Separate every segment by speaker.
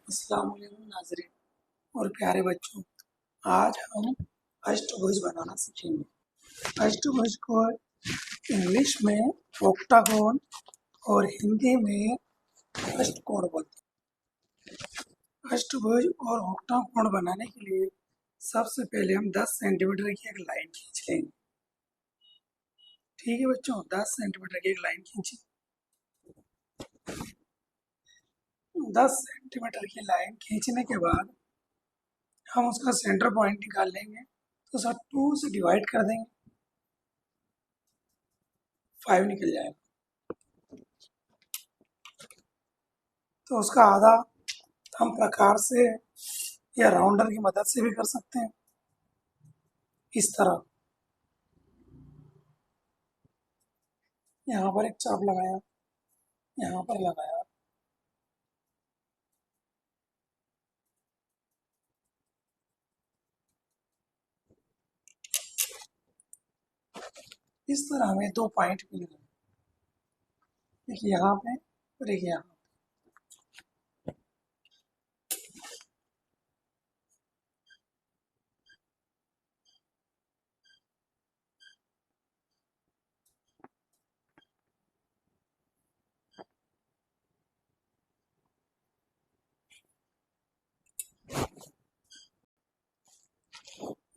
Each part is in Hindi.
Speaker 1: अस्सलाम वालेकुम नाज़रीन और प्यारे बच्चों। आज हम अष्टभुज बनाना सीखेंगे। अष्टभुज को इंग्लिश में ऑक्टागोन और हिंदी में अष्टकोण बोलते हैं। अष्टभुज और ऑक्टागोन बनाने के लिए सबसे पहले हम 10 सेंटीमीटर की एक लाइन खींच लेंगे। ठीक है बच्चों, 10 सेंटीमीटर की एक लाइन खींची। 10 सेंटीमीटर की लाइन खींचने के बाद हम उसका सेंटर पॉइंट निकाल लेंगे, तो उसका 2 से डिवाइड कर देंगे, 5 निकल जाएगा। तो उसका आधा हम प्रकार से या राउंडर की मदद से भी कर सकते हैं। इस तरह यहाँ पर एक चाप लगाया, यहाँ पर लगाया, इस तरह हमें 2 पॉइंट मिल गए, एक यहाँ पे और एक यहाँ।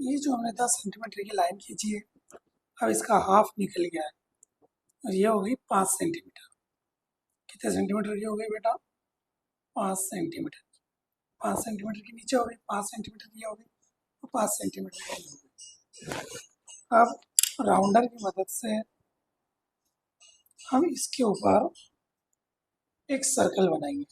Speaker 1: ये जो हमने 10 सेंटीमीटर की लाइन खींची है, अब इसका हाफ निकल गया है और ये हो गई 5 सेंटीमीटर। कितने सेंटीमीटर की हो गई बेटा? 5 सेंटीमीटर। 5 सेंटीमीटर के नीचे हो गई, 5 सेंटीमीटर की हो गई, तो 5 सेंटीमीटर की हो गई। अब राउंडर की मदद से हम इसके ऊपर एक सर्कल बनाएंगे।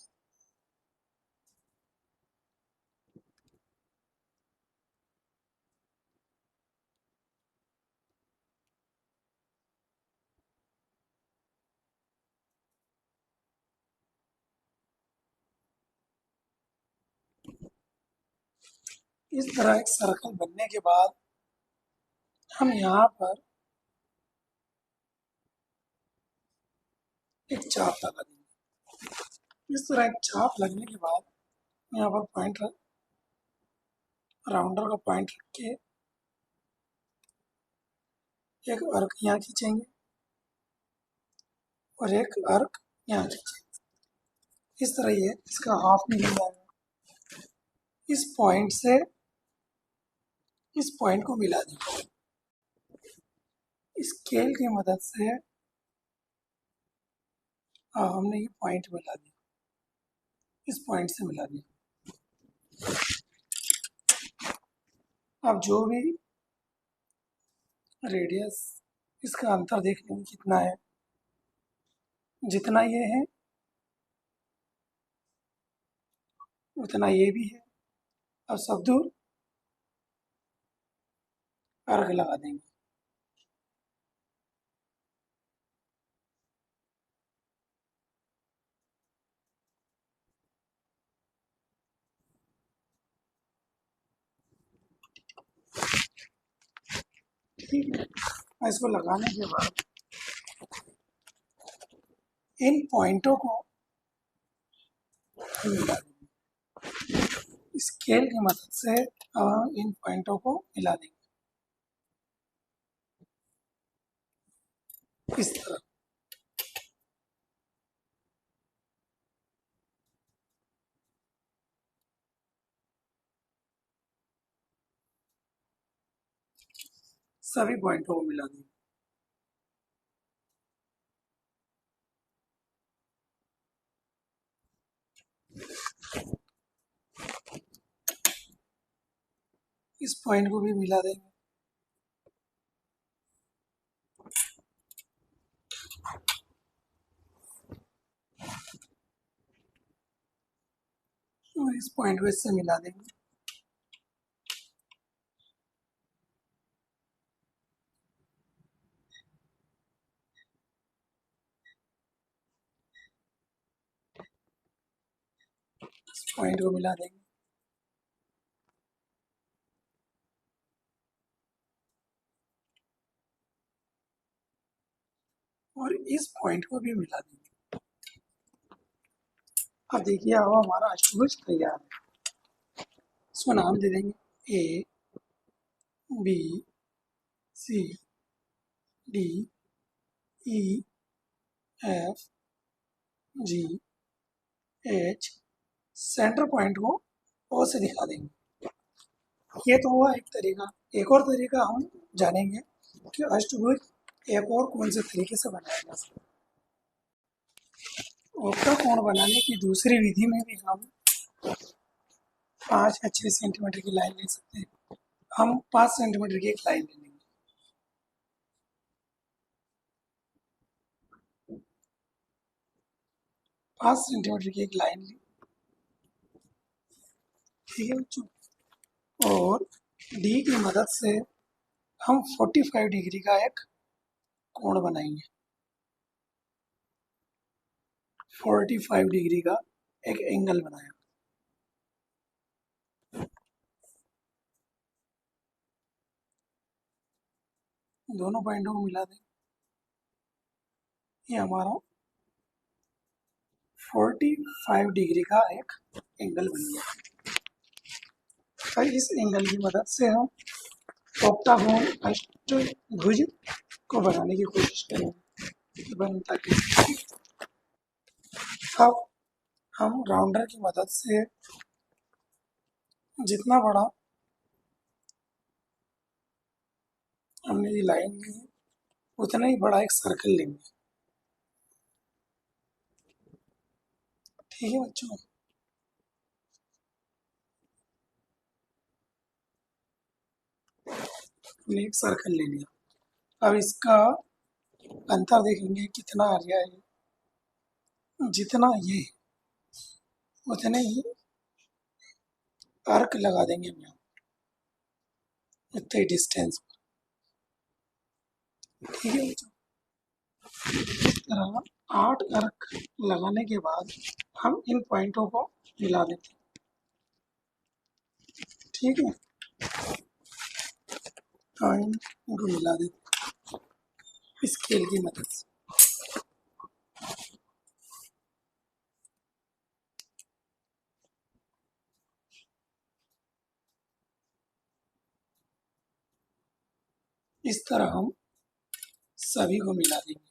Speaker 1: इस तरह एक सर्कल बनने के बाद हम यहाँ पर एक चाप लगा देंगे। इस तरह एक चाप लगने के बाद यहाँ पर पॉइंट राउंडर का पॉइंट रख के एक अर्क यहाँ खींचेंगे और एक अर्क यहाँ खींचेंगे। इस तरह ये इसका हाफ निकल जाएगा। इस पॉइंट से इस पॉइंट को मिला देंगे। स्केल की मदद से हमने ये पॉइंट मिला दिया, इस पॉइंट से मिला दिया। अब जो भी रेडियस, इसका अंतर देख लेंगे कितना है। जितना ये है उतना ये भी है। अब सब दूर अर्क लगा देंगे। ठीक है, इसको लगाने के बाद इन पॉइंटों को मिला देंगे। स्केल की मदद से इन पॉइंटों को मिला देंगे इस तरह। सभी पॉइंटों को मिला देंगे। इस पॉइंट को भी मिला देंगे। और इस पॉइंट को इससे मिला देंगे। इस पॉइंट को मिला देंगे। और इस पॉइंट को भी मिला देंगे। अब देखिए अब हमारा अष्टभुज तैयार है। इसमें नाम दे देंगे A B C D E F G H, center point को ओ से दिखा देंगे। ये तो हुआ एक तरीका। एक और तरीका हम जानेंगे कि अष्टभुज एक और कौन से तरीके से बनाया जा सकता है। ऑक्टागोन बनाने की दूसरी विधि में भी हम 5 या 6 सेंटीमीटर की लाइन ले सकते हैं। हम 5 सेंटीमीटर की एक लाइन ले लेंगे। 5 सेंटीमीटर की एक लाइन ली, ठीक है बच्चों। और डी की मदद से हम 45 डिग्री का एक कोण बनाएंगे। 45 डिग्री का एक एंगल बनाया। दोनों पॉइंटों को मिला दें, ये हमारा 45 डिग्री का एक एंगल बन गया। तो इस एंगल की मदद से हम ऑक्टागोन अष्टभुज को बनाने की कोशिश करेंगे। बनता कैसे? अब हम राउंडर की मदद से जितना बड़ा हमने ये लाइन ली है उतना ही बड़ा एक सर्कल लेंगे, ठीक है बच्चों। हमने एक सर्कल ले लिया। अब इसका अंतर देखेंगे कितना आ गया है। जितना ये उतने ही आर्क लगा देंगे हम यहाँ इतने डिस्टेंस पर, ठीक है बच्चों। इस तरह 8 आर्क लगाने के बाद हम इन पॉइंटों को मिला देते हैं, ठीक है। तो इनको मिला देते हैं स्केल की मदद से। इस तरह हम सभी को मिला देंगे।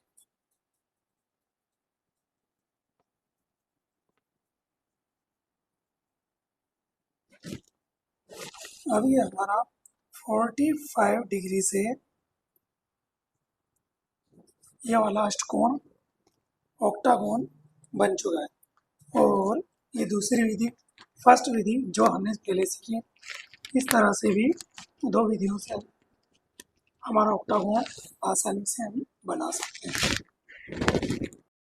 Speaker 1: अभी हमारा 45 डिग्री से यह वाला अष्टकोण ऑक्टागोन बन चुका है। और ये दूसरी विधि, फर्स्ट विधि जो हमने पहले सीखी है, इस तरह से भी 2 विधियों से हमारा ऑक्टागोन आसानी से हम बना सकते हैं।